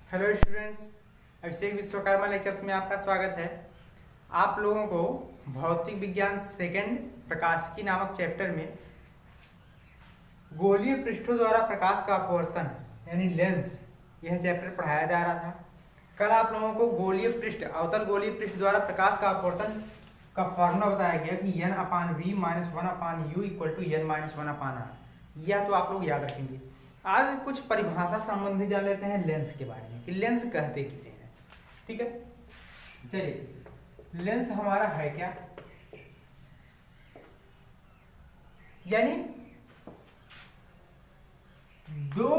Hello students, अभिषेक Vishwakarma lectures में आपका स्वागत है। आप लोगों को भौतिक विज्ञान सेकंड प्रकाशिकी नामक चैप्टर में गोलीय पृष्ठों द्वारा प्रकाश का अपवर्तन यानी लेंस यह चैप्टर पढ़ाया जा रहा था। कल आप लोगों को गोलीय पृष्ठ अवतल गोलीय पृष्ठ द्वारा प्रकाश का अपवर्तन का फॉर्मूला बताया गया कि n/v - 1/u = n-1/r। यह तो आप लोग याद रखेंगे। आज कुछ परिभाषा संबंधी जान लेते हैं लेंस के बारे में कि लेंस कहते किसे हैं। ठीक है, चलिए, लेंस हमारा है क्या? यानी दो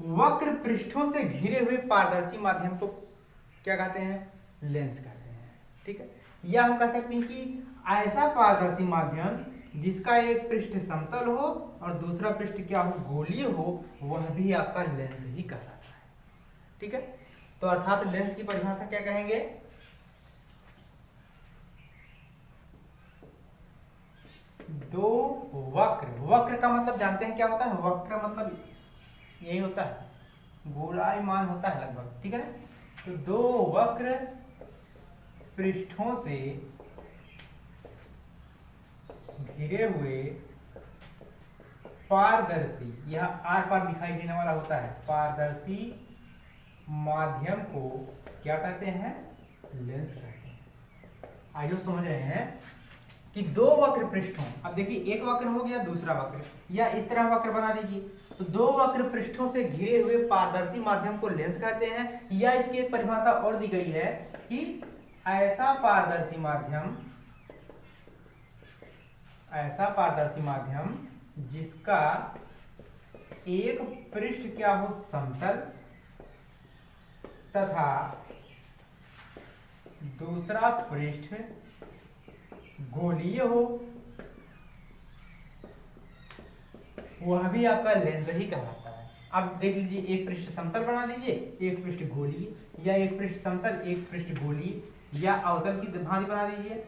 वक्र पृष्ठों से घिरे हुए पारदर्शी माध्यम को क्या कहते हैं? लेंस कहते हैं। ठीक है, या हम कह सकते हैं कि ऐसा पारदर्शी माध्यम जिसका एक पृष्ठ समतल हो और दूसरा पृष्ठ क्या हो? गोलीय हो, वह भी आपका लेंस ही कहलाता है। ठीक है, तो अर्थात लेंस की परिभाषा क्या कहेंगे? दो वक्र का मतलब जानते हैं क्या होता है? वक्र मतलब यही होता है, गोलायमान होता है लगभग। ठीक है ना, तो दो वक्र पृष्ठों से घिरे हुए पारदर्शी, यह आर पार दिखाई देने वाला होता है, पारदर्शी माध्यम को क्या कहते हैं? लेंस कहते हैं। आइए समझ रहे हैं कि दो वक्र पृष्ठों, अब देखिए एक वक्र हो गया, दूसरा वक्र, या इस तरह वक्र बना दीजिए, तो दो वक्र पृष्ठों से घिरे हुए पारदर्शी माध्यम को लेंस कहते हैं। या इसकी एक परिभाषा और दी गई है कि ऐसा पारदर्शी माध्यम जिसका एक पृष्ठ क्या हो? समतल तथा दूसरा पृष्ठ गोलीय हो, वह भी आपका लेंस ही कहलाता है। अब देख लीजिए, एक पृष्ठ समतल बना दीजिए, एक पृष्ठ गोलीय, या एक पृष्ठ समतल एक पृष्ठ गोलीय, या अवतल की भांति बना दीजिए,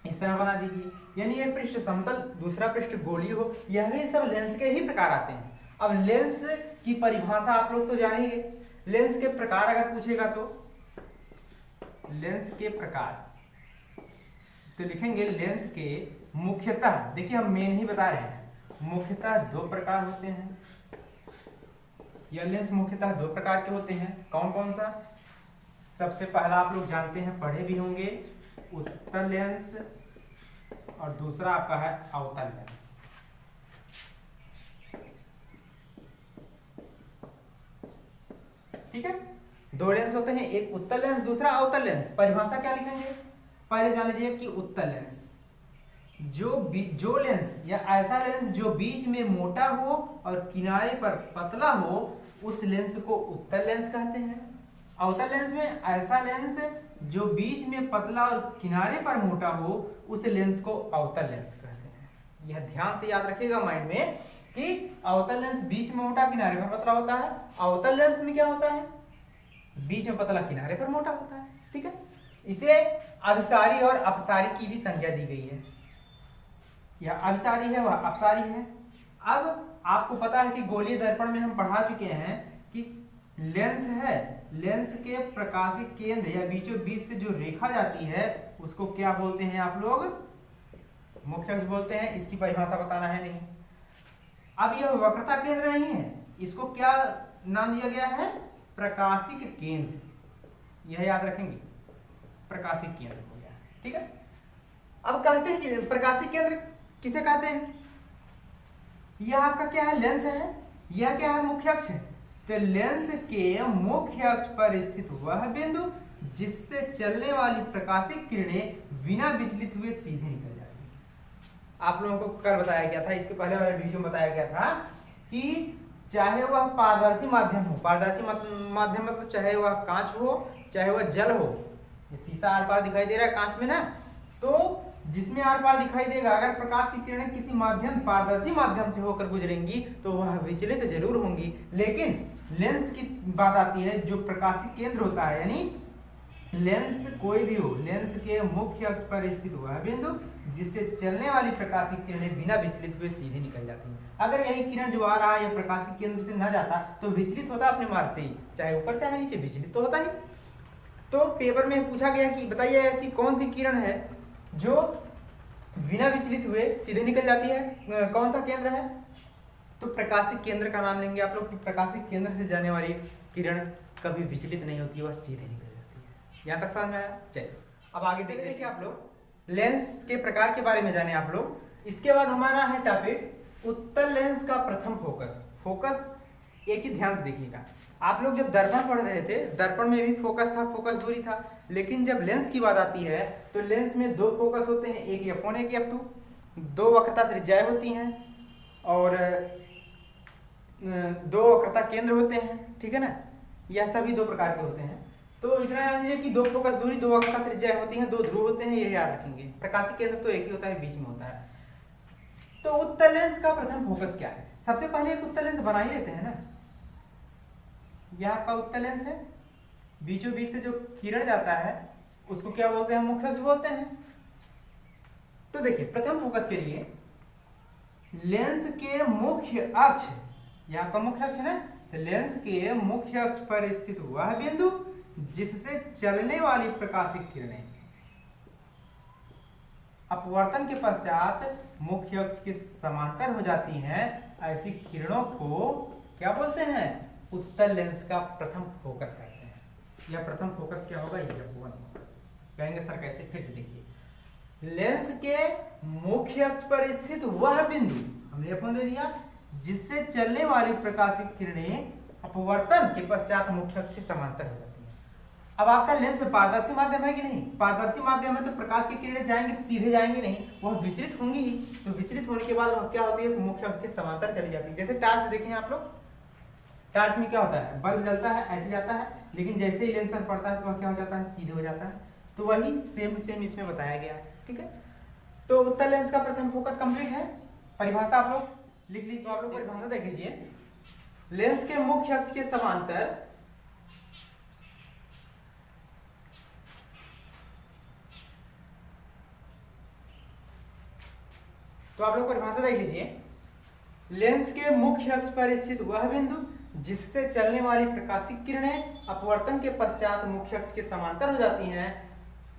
इस तरह बना दीजिए, यानी एक पृष्ठ समतल दूसरा पृष्ठ गोलीय हो, यह भी सब लेंस के ही प्रकार आते हैं। अब लेंस की परिभाषा आप लोग तो जानेंगे। लेंस के प्रकार अगर पूछेगा तो लेंस के प्रकार तो लिखेंगे लेंस के मुख्यतः, देखिए हम मेन ही बता रहे हैं, मुख्यतः दो प्रकार होते हैं। यह लेंस मुख्यतः दो प्रकार के होते हैं। कौन कौन सा? सबसे पहला आप लोग जानते हैं, पढ़े भी होंगे, उत्तल लेंस, और दूसरा आपका है अवतल लेंस। ठीक है, दो लेंस होते हैं, एक उत्तल लेंस दूसरा अवतल लेंस। परिभाषा क्या लिखेंगे? पहले जान लीजिए कि उत्तल लेंस जो लेंस या ऐसा लेंस जो बीच में मोटा हो और किनारे पर पतला हो, उस लेंस को उत्तल लेंस कहते हैं। अवतल लेंस में ऐसा लेंस जो बीच में पतला और किनारे पर मोटा हो, उस लेंस को अवतल लेंस कहते हैं। यह ध्यान से याद रखिएगा माइंड में कि अवतल लेंस बीच में मोटा किनारे पर पतला होता है, अवतल लेंस में क्या होता है? बीच में पतला किनारे पर मोटा होता है। ठीक है, इसे अभिसारी और अपसारी की भी संज्ञा दी गई है। यह अभिसारी है, वह अपसारी है। अब आपको पता है कि गोलीय दर्पण में हम पढ़ा चुके हैं कि लेंस है, लेंस के प्रकाशिक केंद्र या बीचों बीच से जो रेखा जाती है उसको क्या बोलते हैं आप लोग? मुख्य अक्ष बोलते हैं। इसकी परिभाषा बताना है नहीं। अब यह वक्रता केंद्र नहीं है, इसको क्या नाम दिया गया है? प्रकाशिक केंद्र। यह याद रखेंगे, प्रकाशिक केंद्र हो गया। ठीक है, अब कहते हैं कि प्रकाशिक केंद्र किसे कहते हैं? यह आपका क्या है? लेंस है। यह क्या है? मुख्य अक्ष है। तो लेंस के मुख्य अक्ष पर स्थित वह बिंदु जिससे चलने वाली प्रकाशिक किरणें बिना विचलित हुए सीधे निकल जाती हैं। आप लोगों को कल बताया गया था, इसके पहले वाले वीडियो में बताया गया था कि चाहे वह पारदर्शी माध्यम हो, पारदर्शी माध्यम मतलब चाहे वह कांच हो चाहे वह जल हो, ये शीशा आर पार दिखाई दे रहा है कांच में ना, तो जिसमें आर पार दिखाई देगा, अगर प्रकाश की किरणें किसी माध्यम पारदर्शी माध्यम से होकर गुजरेंगी तो वह विचलित जरूर होंगी। लेकिन लेंस की बात आती है जो प्रकाशिक केंद्र होता है, यानी लेंस कोई भी हो, लेंस के मुख्य अक्ष पर स्थित वह बिंदु जिससे चलने वाली प्रकाशिक किरणें बिना विचलित हुए सीधे निकल जाती हैं। अगर यही किरण जो आ रहा है ये प्रकाशिक केंद्र से न जाता तो विचलित होता अपने मार्ग से ही, चाहे ऊपर चाहे नीचे, विचलित तो होता ही। तो पेपर में पूछा गया कि बताइए ऐसी कौन सी किरण है जो बिना विचलित हुए सीधे निकल जाती है, कौन सा केंद्र है? तो प्रकाशिक केंद्र का नाम लेंगे आप लोग। प्रकाशिक केंद्र से जाने वाली किरण कभी विचलित नहीं होती है, वह सीधे निकल जाती है। यहाँ तक समझ में आया? चलिए अब आगे देखिए आप लोग लेंस के प्रकार के बारे में जाने आप लोग। इसके बाद हमारा है टॉपिक उत्तल लेंस का प्रथम फोकस। फोकस एक ही ध्यान से देखिएगा, आप लोग जब दर्पण पढ़ रहे थे दर्पण में भी फोकस था, फोकस दूरी था, लेकिन जब लेंस की बात आती है तो लेंस में दो फोकस होते हैं, एक f1 एक f2, दो वक्रता त्रिज्याएं होती हैं और दो वक्रता केंद्र होते हैं, ठीक है ना। यह सभी दो प्रकार के होते हैं। तो इतना याद लीजिए कि दो फोकस दूरी, दो वक्रता त्रिज्याएं होती हैं, दो ध्रुव होते हैं, ये याद रखेंगे। प्रकाशिक केंद्र तो एक ही होता है, बीच में होता है। तो उत्तल लेंस का प्रथम फोकस क्या है? सबसे पहले एक उत्तल लेंस बना ही लेते हैं ना। यह आपका उत्तल लेंस है, बीचों बीच से जो किरण जाता है उसको क्या बोलते हैं? मुख्य अक्ष बोलते हैं। तो देखिए प्रथम फोकस के लिए लेंस के मुख्य अक्ष, यह आपका मुख्य अक्ष है ना, तो लेंस के मुख्य अक्ष पर स्थित वह बिंदु जिससे चलने वाली प्रकाशिक किरणें अपवर्तन के पश्चात मुख्य अक्ष के समांतर हो जाती हैं, ऐसी किरणों को क्या बोलते हैं? उत्तल लेंस का प्रथम फोकस कहते हैं। यह प्रथम फोकस क्या होगा? f1। कहेंगे सर कैसे? फिर से देखिए, लेंस के मुख्य अक्ष पर स्थित वह बिंदु, हमने f1 दे दिया, जिससे चलने वाली प्रकाशिक किरणें अपवर्तन के पश्चात मुख्य अक्ष के समांतर हो जाती हैं। अब आपका लेंस पारदर्शी माध्यम है कि नहीं? पारदर्शी माध्यम है तो प्रकाश की किरणें जाएंगी तो सीधे जाएंगी नहीं, वह विचलित होंगी ही। तो विचलित होने के बाद वह क्या होती है? तो मुख्य अक्ष के समांतर चली जाती है। जैसे टार्च देखें आप लोग, टार्च में क्या होता है? बल्ब जलता है, ऐसे जाता है, लेकिन जैसे ही लेंस पर पड़ता है तो वह क्या हो जाता है? सीधे हो जाता है। तो वही सेम इसमें बताया गया है, ठीक है। तो उत्तल लेंस का प्रथम फोकस कंप्लीट है। परिभाषा आप लोग लिख लीजिए। तो आप लोग परिभाषा देख लीजिए, लेंस के मुख्य अक्ष के समांतर तो आप लोग परिभाषा देख लीजिए, लेंस के मुख्य अक्ष पर स्थित वह बिंदु जिससे चलने वाली प्रकाशिक किरणें अपवर्तन के पश्चात मुख्य अक्ष के समांतर हो जाती हैं,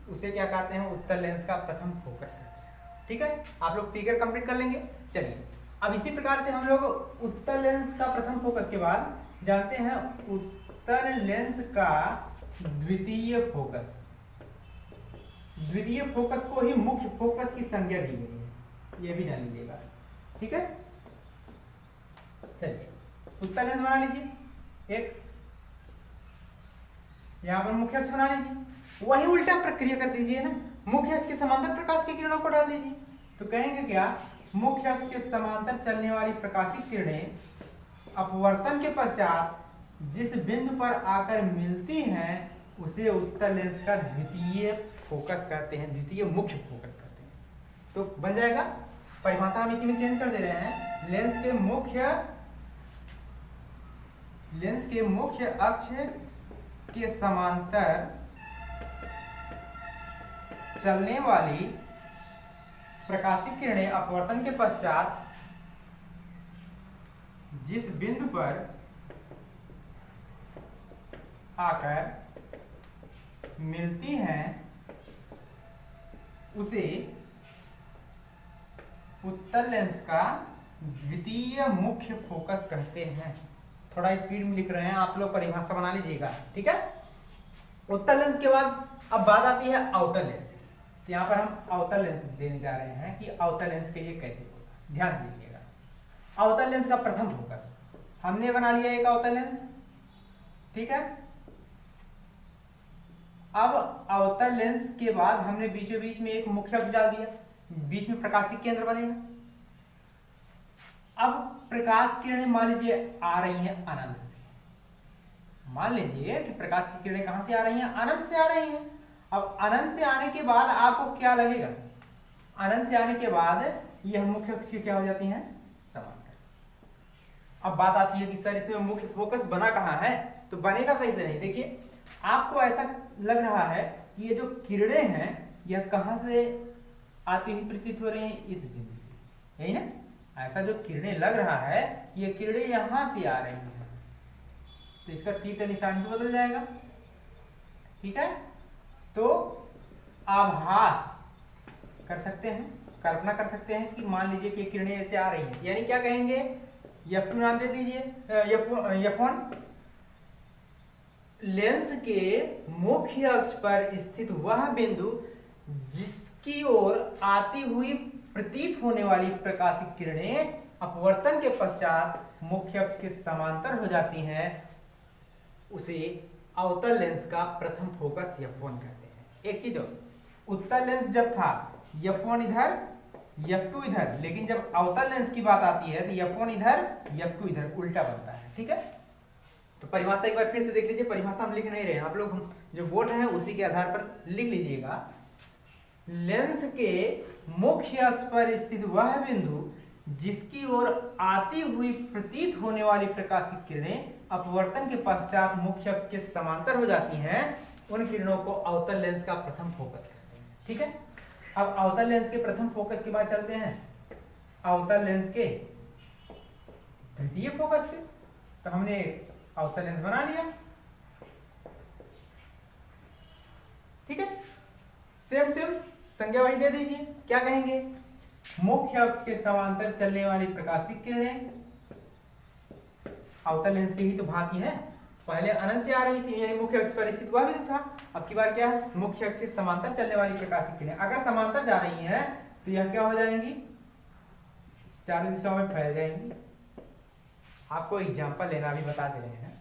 उसे क्या कहते हैं? उत्तल लेंस का प्रथम फोकस कहते हैं, ठीक है। आप लोग फिगर कंप्लीट कर लेंगे। चलिए अब इसी प्रकार से हम लोग उत्तल लेंस का प्रथम फोकस के बाद जानते हैं उत्तल लेंस का द्वितीय फोकस। द्वितीय फोकस को ही मुख्य फोकस की संज्ञा दी गई है, यह भी जान लीजिएगा, ठीक है। चलिए उत्तल लेंस बना लीजिए एक, यहां पर मुख्य अक्ष बना लीजिए, वही उल्टा प्रक्रिया कर दीजिए ना, मुख्य अक्ष के समांतर प्रकाश की किरणों को डाल दीजिए। तो कहेंगे क्या? मुख्य अक्ष के समांतर चलने वाली प्रकाशिक किरणें अपवर्तन के पश्चात जिस बिंदु पर आकर मिलती हैं उसे उत्तल लेंस का द्वितीय फोकस कहते हैं, द्वितीय मुख्य फोकस कहते हैं। तो बन जाएगा, परिभाषा हम इसी में चेंज कर दे रहे हैं। लेंस के मुख्य अक्ष के समांतर चलने वाली प्रकाशिक किरणें अपवर्तन के पश्चात जिस बिंदु पर आकर मिलती हैं उसे उत्तल लेंस का द्वितीय मुख्य फोकस कहते हैं। थोड़ा स्पीड में लिख रहे हैं आप लोग, परिभाषा बना लीजिएगा, ठीक है। उत्तल लेंस के बाद अब बात आती है अवतल लेंस। यहाँ पर हम अवतल लेंस देने जा रहे हैं कि अवतल लेंस के लिए कैसे होगा, ध्यान दीजिएगा। अवतल लेंस का प्रथम फोकस हमने बना लिया एक अवतल लेंस, ठीक है। अब अवतल लेंस के बाद हमने बीचों बीच में एक मुख्य अक्ष डाल दिया, बीच में प्रकाशिक केंद्र बनेगा। अब प्रकाश किरणें मान लीजिए आ रही हैं अनंत से। मान लीजिए कि प्रकाश की किरणें कहां से आ रही हैं? अनंत से आ रही हैं। अब अनंत से आने के बाद आपको क्या लगेगा? अनंत से आने के बाद यह मुख्य अक्ष क्या हो जाती हैं? समांतर। अब बात आती है कि सर इसमें मुख्य फोकस बना कहां है? तो बनेगा कैसे नहीं? देखिए आपको ऐसा लग रहा है कि ये जो किरणें हैं यह कहां से आती हुई प्रतीत हो रही हैं इस बिंदु से, यही ना। ऐसा जो किरणें लग रहा है ये किरणें यहां से आ रही हैं, तो इसका तीर का निशान भी बदल जाएगा, ठीक है। तो आभास कर सकते हैं, कल्पना कर सकते हैं कि मान लीजिए कि किरणें ऐसे आ रही हैं, यानी क्या कहेंगे, F2 नाम दे दीजिए, F1 लेंस के मुख्य अक्ष पर स्थित वह बिंदु जिसकी ओर आती हुई प्रतीत होने वाली प्रकाशित किरणें अपवर्तन के पश्चात मुख्य अक्ष के समांतर हो जाती हैं, उसे अवतल लेंस का प्रथम फोकस F1 कहते हैं। एक चीज और, उत्तल लेंस जब था F1 इधर F2 इधर, लेकिन जब अवतल लेंस की बात आती है तो F1 इधर F2 इधर, उल्टा बनता है, ठीक है। तो परिभाषा एक बार फिर से देख लीजिए, परिभाषा हम लिख नहीं रहे हैं, आप लोग जो बोल रहे हैं उसी के आधार पर लिख लीजिएगा। लेंस के मुख्य अक्ष पर स्थित वह बिंदु जिसकी ओर आती हुई प्रतीत होने वाली प्रकाशित किरणें अपवर्तन के पश्चात मुख्य अक्ष के समांतर हो जाती हैं, उन किरणों को अवतल लेंस का प्रथम फोकस कहते हैं, ठीक है। अब अवतल लेंस के प्रथम फोकस के बाद चलते हैं अवतल लेंस के द्वितीय फोकस पे। तो हमने अवतल लेंस बना लिया, ठीक है। सेम संज्ञा वही दे दीजिए, क्या कहेंगे, मुख्य अक्ष के समांतर चलने वाली प्रकाशित किरणें अवतल लेंस के ही तो भांति है, पहले अनंत से आ रही थी, यानी मुख्य अक्ष पर स्थित हुआ बिंदु था। अब की बार क्या है, मुख्य अक्ष से समांतर चलने वाली प्रकाशित किरणें अगर समांतर जा रही हैं तो यह क्या हो जाएंगी, चारों दिशाओं में फैल जाएंगी। आपको एग्जांपल लेना भी बता दे रहे हैं।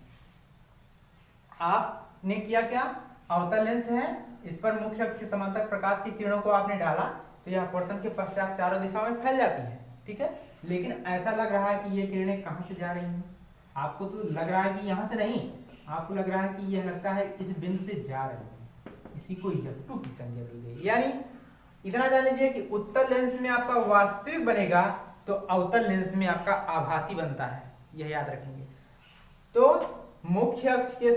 आपने किया क्या, अवतल लेंस है, इस पर मुख्य अक्ष के समांतर प्रकाश की किरणों को आपने डाला तो यह अपवर्तन के पश्चात चारों दिशाओं में फैल जाती है, ठीक है। लेकिन ऐसा लग रहा है कि ये किरणें कहां से जा रही हैं, आपको तो लग रहा है कि यहां से नहीं, आपको लग रहा है कि यह लगता है इस बिंदु से जा रही है, इसी को F2 की संज्ञा दी गई। यानी इतना जान लीजिए कि उत्तल लेंस में आपका वास्तविक बनेगा तो अवतल लेंस में आपका आभासी बनता है, यह याद रखेंगे। तो मुख्य अक्ष के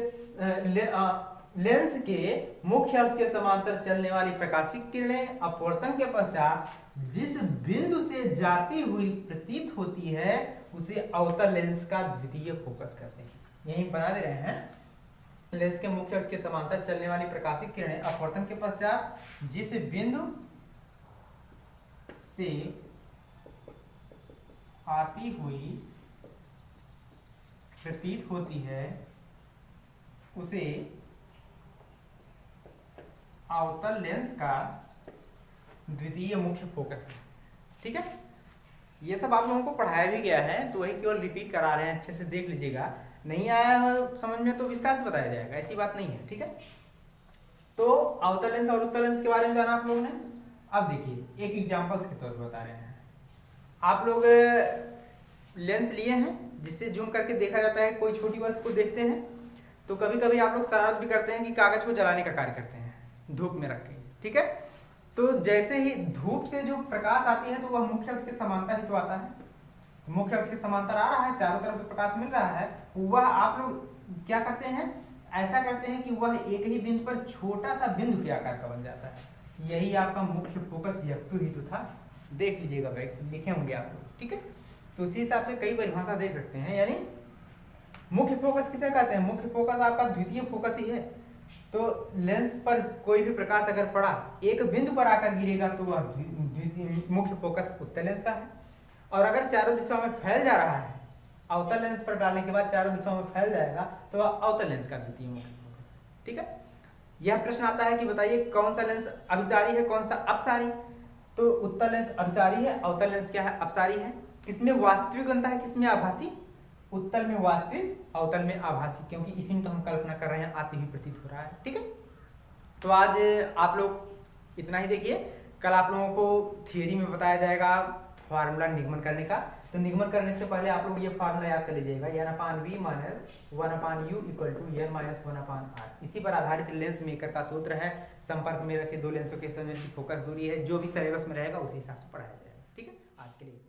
लेंस के मुख्य अक्ष के समांतर चलने वाली प्रकाशित किरणें अपवर्तन के पश्चात जिस बिंदु से जाती हुई प्रतीत होती है उसे अवतल लेंस का द्वितीय फोकस कहते हैं। यही बना दे रहे हैं, लेंस के मुख्य अक्ष के समांतर चलने वाली प्रकाशित किरणें अपवर्तन के पश्चात जिस बिंदु से आती हुई प्रतीत होती है उसे अवतल लेंस का द्वितीय मुख्य फोकस है, ठीक है। ये सब आप लोगों को पढ़ाया भी गया है, तो वही केवल रिपीट करा रहे हैं, अच्छे से देख लीजिएगा। नहीं आया है समझ में तो विस्तार से बताया जाएगा, ऐसी बात नहीं है, ठीक है। तो अवतल लेंस और उत्तल लेंस के बारे में जाना आप लोगों ने। अब देखिए एक एग्जांपल्स के तौर पर बता रहे हैं, आप लोग लेंस लिए हैं जिससे जूम करके देखा जाता है, कोई छोटी वस्तु को देखते हैं तो कभी कभी आप लोग शरारत भी करते हैं कि कागज को जलाने का कार्य करते हैं धूप में रख के, ठीक है। तो जैसे ही धूप से जो प्रकाश आती है तो वह मुख्य अक्ष के समांतर ही तो आता है, मुख्य अक्ष के समांतर आ रहा है, चारों तरफ से प्रकाश मिल रहा है, वह आप लोग क्या करते हैं, ऐसा करते हैं कि वह एक ही बिंदु पर छोटा सा बिंदु के आकार का बन जाता है। यही आपका मुख्य फोकस F2 ही तो था, देख लीजिएगा भाई, लिखे होंगे आप लोग, ठीक है। तो उसी हिसाब से कई परिभाषा देख सकते हैं। यानी मुख्य फोकस किसे कहते हैं, मुख्य फोकस आपका द्वितीय फोकस ही है। तो लेंस पर कोई भी प्रकाश अगर पड़ा एक बिंदु पर आकर गिरेगा तो वह मुख्य फोकस उत्तल लेंस का है, और अगर चारों दिशाओं में फैल जा रहा है, अवतल लेंस पर डालने के बाद चारों दिशाओं में फैल जाएगा तो वह अवतल लेंस का द्वितीय मुख्य फोकस है, ठीक है। यह प्रश्न आता है कि बताइए कौन सा लेंस अभिसारी है कौन सा अपसारी। तो उत्तल लेंस अभिसारी है, अवतल लेंस क्या है, अपसारी है। किसमें वास्तविक बनता है, किसमें आभासी, उत्तल में वास्तविक, अवतल में आभासी, क्योंकि इसी में तो हम कल्पना कर रहे हैं, आती हुई प्रतीत हो रहा है, ठीक है। तो आज आप लोग इतना ही देखिए, कल आप लोगों को थियरी में बताया जाएगा फार्मूला निगमन करने का। तो निगमन करने से पहले आप लोग ये फार्मूला याद कर लीजिएगा, n/v - 1/u = n - 1/r। इसी पर आधारित लेंस मेकर का सूत्र है, संपर्क में रखे दो लेंसों के संयोजन की फोकस दूरी है, जो भी सिलेबस में रहेगा उसी हिसाब से पढ़ाया जाएगा, ठीक है। आज के लिए